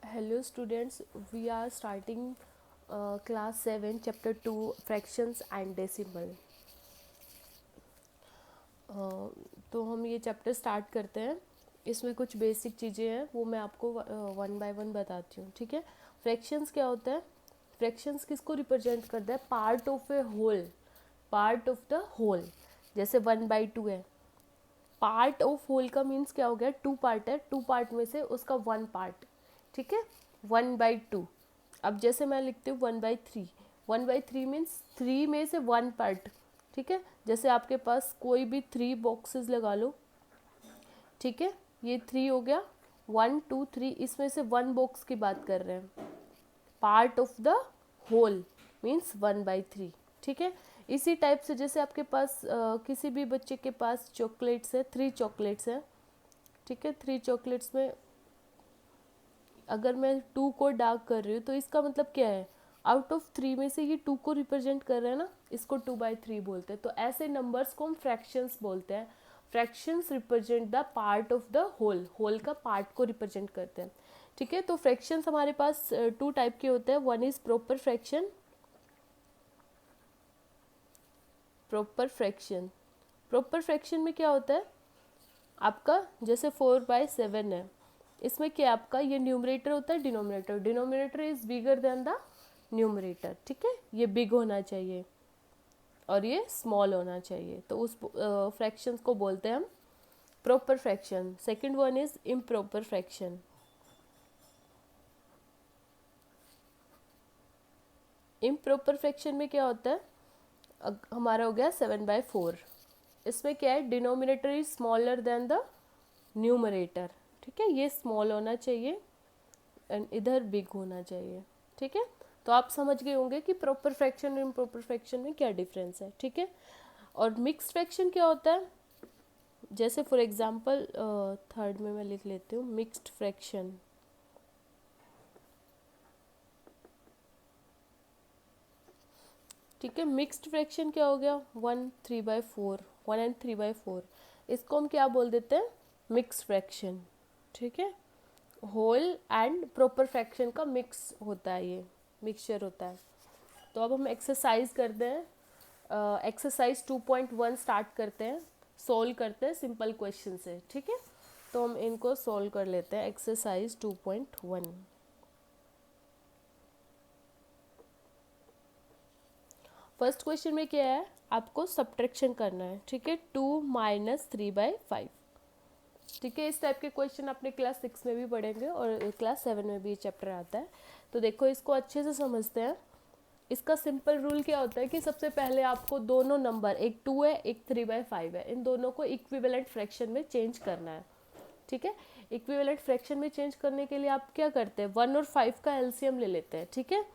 Hello students, we are starting class 7 chapter 2 fractions and decimal. तो हम ये chapter start करते हैं. इसमें कुछ बेसिक चीज़ें हैं वो मैं आपको वन बाय वन बताती हूँ. ठीक है. फ्रैक्शंस क्या होता है? फ्रैक्शंस किसको रिप्रेजेंट करता है? Part of a whole, part of the whole. जैसे 1/2 है. पार्ट ऑफ होल का मीन्स क्या हो गया? 2 पार्ट है, 2 पार्ट में से उसका 1 पार्ट. ठीक है. 1/2. अब जैसे मैं लिखती हूँ 1/3. 1/3 मीन्स 3 में से 1 पार्ट. ठीक है. जैसे आपके पास कोई भी 3 बॉक्सेस लगा लो. ठीक है. ये 3 हो गया. 1 2 3, इसमें से 1 बॉक्स की बात कर रहे हैं. Part of the whole means 1/3. ठीक है. इसी टाइप से जैसे आपके पास किसी भी बच्चे के पास चॉकलेट्स है, 3 चॉकलेट्स है. ठीक है. 3 चॉकलेट्स में अगर मैं 2 को डार्क कर रही हूँ तो इसका मतलब क्या है? आउट ऑफ 3 में से ये 2 को रिप्रेजेंट कर रहे हैं ना, इसको 2/3 बोलते हैं. तो ऐसे नंबर्स को हम फ्रैक्शंस बोलते हैं. Fractions represent the part of the whole, whole का पार्ट को रिप्रेजेंट करते हैं. ठीक है. तो फ्रैक्शंस हमारे पास 2 टाइप के होते हैं. One is proper fraction. Proper fraction, proper fraction में क्या होता है आपका? जैसे 4/7 है. इसमें क्या आपका ये न्यूमरेटर होता है, denominator. Denominator is bigger than the numerator. ठीक है. ये बिग होना चाहिए और ये स्मॉल होना चाहिए. तो उस फ्रैक्शंस को बोलते हैं हम proper fraction. Second one is improper fraction. Improper fraction में क्या होता है? हमारा हो गया 7/4. इसमें क्या है? Denominator is smaller than the numerator. ठीक है. ये स्मॉल होना चाहिए एंड इधर बिग होना चाहिए. ठीक है. तो आप समझ गए होंगे कि प्रॉपर फ्रैक्शन और इम्प्रॉपर फ्रैक्शन में क्या डिफरेंस है. ठीक है. और मिक्स्ड फ्रैक्शन क्या होता है? जैसे फॉर एग्जांपल थर्ड में मैं लिख लेती हूँ मिक्स्ड फ्रैक्शन. ठीक है. मिक्स्ड फ्रैक्शन क्या हो गया? 1 3/4, 1 and 3/4. इसको हम क्या बोल देते हैं? Mixed fraction. ठीक है. होल एंड प्रॉपर फ्रैक्शन का मिक्स होता है, ये मिक्सचर होता है. तो अब हम एक्सरसाइज करते हैं. एक्सरसाइज 2.1 स्टार्ट करते हैं. सोल्व करते हैं सिंपल क्वेश्चन से. ठीक है. तो हम इनको सोल्व कर लेते हैं. एक्सरसाइज 2.1. फर्स्ट क्वेश्चन में क्या है? आपको सब्ट्रैक्शन करना है. ठीक है. 2 - 3/5. ठीक है. इस टाइप के क्वेश्चन अपने क्लास 6 में भी पढ़ेंगे और क्लास 7 में भी ये चैप्टर आता है. तो देखो इसको अच्छे से समझते हैं. इसका सिंपल रूल क्या होता है कि सबसे पहले आपको दोनों नंबर, एक 2 है एक 3/5 है, इन दोनों को इक्विवेलेंट फ्रैक्शन में चेंज करना है. ठीक है. इक्विवेलेंट फ्रैक्शन में चेंज करने के लिए आप क्या करते हैं? 1 और 5 का एलसीएम ले लेते हैं. ठीक है.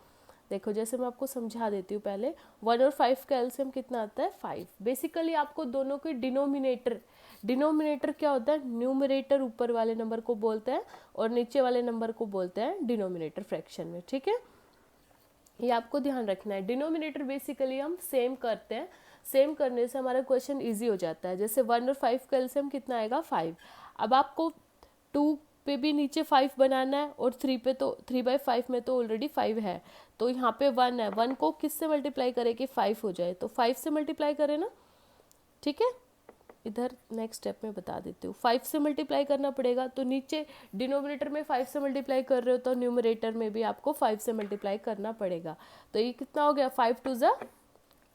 देखो जैसे मैं आपको समझा देती हूँ पहले. 1 और 5 का एलसीएम कितना आता है? 5. बेसिकली आपको दोनों के डिनोमिनेटर, डिनोमिनेटर क्या होता है? न्यूमरेटर ऊपर वाले नंबर को बोलते हैं और नीचे वाले नंबर को बोलते हैं डिनोमिनेटर फ्रैक्शन में. ठीक है. ये आपको ध्यान रखना है. डिनोमिनेटर बेसिकली हम सेम करते हैं. सेम करने से हमारा क्वेश्चन इजी हो जाता है. जैसे 1 और 5 का एलसीएम कितना आएगा? 5. अब आपको 2 पे भी नीचे 5 बनाना है और 3 पे, तो 3/5 में तो ऑलरेडी 5 है. तो यहाँ पे 1 है. 1 को किससे मल्टीप्लाई करें कि 5 हो जाए? तो 5 से मल्टीप्लाई करें ना. ठीक है. इधर नेक्स्ट स्टेप में बता देती हूँ. 5 से मल्टीप्लाई करना पड़ेगा. तो नीचे डिनोमिनेटर में 5 से मल्टीप्लाई कर रहे हो तो न्यूमरेटर में भी आपको 5 से मल्टीप्लाई करना पड़ेगा. तो ये कितना हो गया? 5 2 ज़ा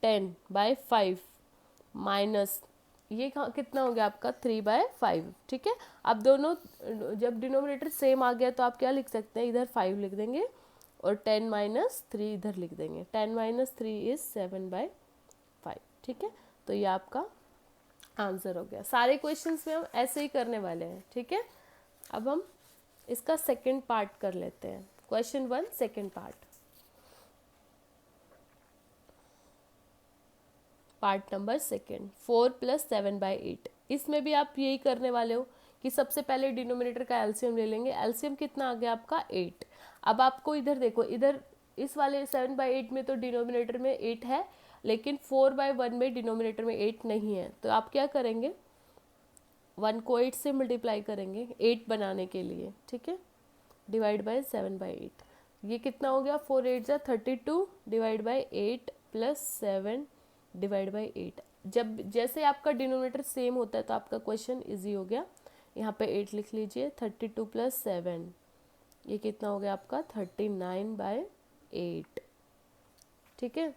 10/5 माइनस ये कितना हो गया आपका? 3/5. ठीक है. अब दोनों जब डिनोमिनेटर सेम आ गया तो आप क्या लिख सकते हैं? इधर 5 लिख देंगे और 10 - 3 इधर लिख देंगे. 10 - 3 इज 7/5. ठीक है. तो ये आपका आंसर हो गया. सारे क्वेश्चंस में हम ऐसे ही करने वाले हैं. ठीक है. अब हम इसका सेकंड पार्ट कर लेते हैं. Question 1 second part, part number second. 4 + 7/8. इसमें भी आप यही करने वाले हो कि सबसे पहले डिनोमिनेटर का एलसीएम ले लेंगे. एलसीएम कितना आ गया आपका? 8. अब आपको इधर देखो, इधर इस वाले 7/8 में तो डिनोमिनेटर में 8 है, लेकिन 4/1 में डिनोमिनेटर में 8 नहीं है. तो आप क्या करेंगे? 1 को 8 से मल्टीप्लाई करेंगे 8 बनाने के लिए. ठीक है. Divide by 7/8। ये कितना हो गया, 4 8 जा 32 divide by 8 plus 7 divide by 8। जब जैसे आपका डिनोमिनेटर सेम होता है तो आपका क्वेश्चन इजी हो गया। यहाँ पे 8 लिख लीजिए, 32 प्लस 7 ये कितना हो गया आपका 39/8, ठीक है,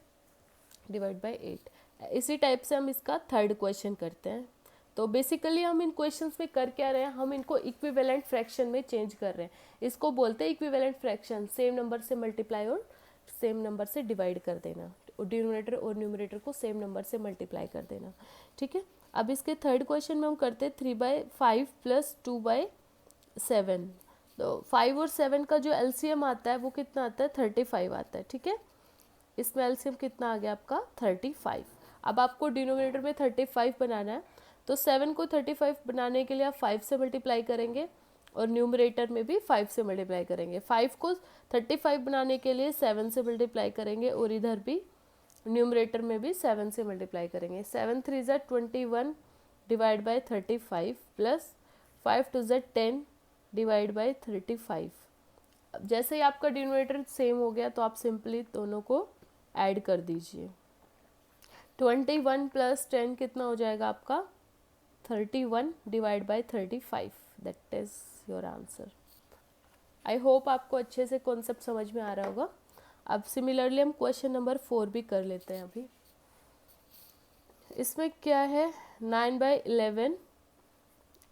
डिवाइड बाय 8। इसी टाइप से हम इसका थर्ड क्वेश्चन करते हैं। तो बेसिकली हम इन क्वेश्चंस में कर क्या रहे हैं, हम इनको इक्विवेलेंट फ्रैक्शन में चेंज कर रहे हैं। इसको बोलते हैं इक्विवेलेंट फ्रैक्शन, सेम नंबर से मल्टीप्लाई और सेम नंबर से डिवाइड कर देना, डिनोमिनेटर और न्यूमरेटर को सेम नंबर से मल्टीप्लाई कर देना, ठीक है। अब इसके थर्ड क्वेश्चन में हम करते हैं 3/5 प्लस 2/7। तो 5 और 7 का जो एलसीएम आता है वो कितना आता है, 35 आता है, ठीक है। इसमें एलसीएम कितना आ गया आपका 35। अब आपको डिनोमिनेटर में 35 बनाना है, तो 7 को 35 बनाने के लिए आप 5 से मल्टीप्लाई करेंगे और न्यूमरेटर में भी 5 से मल्टीप्लाई करेंगे। 5 को 35 बनाने के लिए 7 से मल्टीप्लाई करेंगे और इधर भी न्यूमरेटर में भी 7 से मल्टीप्लाई करेंगे। 7 3 ज़ा 21 डिवाइड बाय 35 प्लस 5 2 ज़ा 10 डिवाइड बाय 35। अब जैसे ही आपका डिनोमिनेटर सेम हो गया तो आप सिंपली दोनों को ऐड कर दीजिए। 21 प्लस 10 कितना हो जाएगा आपका 31 divide by 35। That is your answer. I hope आपको अच्छे से कॉन्सेप्ट समझ में आ रहा होगा। अब सिमिलरली हम क्वेश्चन नंबर 4 भी कर लेते हैं। अभी इसमें क्या है, 9/11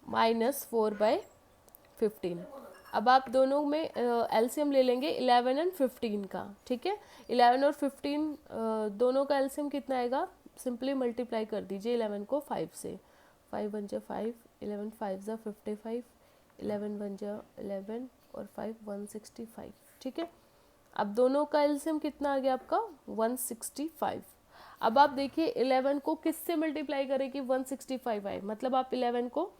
माइनस 4/15। अब आप दोनों में एलसीएम ले लेंगे 11 और 15 का, ठीक है। 11 और 15 दोनों का एलसीएम कितना आएगा, सिंपली मल्टीप्लाई कर दीजिए 11 को 5 से। 5 1 जा 5, 11 5 जा 55, 11 1 जा 11 और 5 165, ठीक है। अब दोनों का एलसीएम कितना आ गया आपका 165। अब आप देखिए 11 को किससे मल्टीप्लाई करें कि 165 आए, मतलब आप 11 को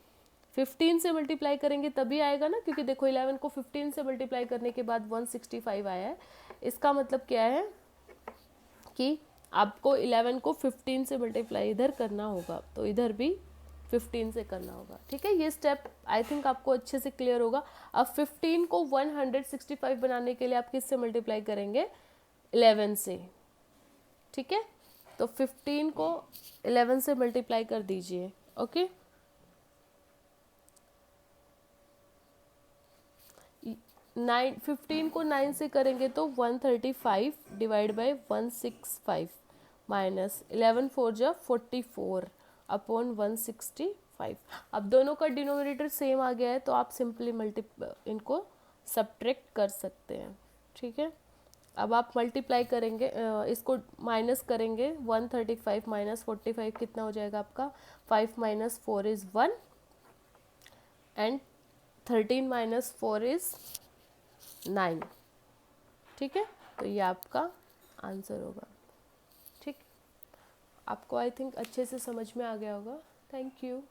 15 से मल्टीप्लाई करेंगे तभी आएगा ना, क्योंकि देखो 11 को 15 से मल्टीप्लाई करने के बाद 165 आया है। इसका मतलब क्या है कि आपको 11 को 15 से मल्टीप्लाई इधर करना होगा, तो इधर भी 15 से करना होगा, ठीक है। ये स्टेप आई थिंक आपको अच्छे से क्लियर होगा। अब 15 को 165 बनाने के लिए आप किससे मल्टीप्लाई करेंगे, 11 से, ठीक है। तो 15 को 11 से मल्टीप्लाई कर दीजिए, ओके। 15 को 9 से करेंगे तो 135 डिवाइड बाय 165 माइनस 11 4 जा 44 अपॉन 165। अब दोनों का डिनोमिनेटर सेम आ गया है तो आप सिंपली इनको सब्ट्रैक्ट कर सकते हैं, ठीक है। अब आप मल्टीप्लाई करेंगे, इसको माइनस करेंगे, 135 माइनस 45 कितना हो जाएगा आपका 5 minus 4 is 1 and 13 minus 4 is 9, ठीक है। तो ये आपका आंसर होगा, ठीक। आपको आई थिंक अच्छे से समझ में आ गया होगा। Thank you.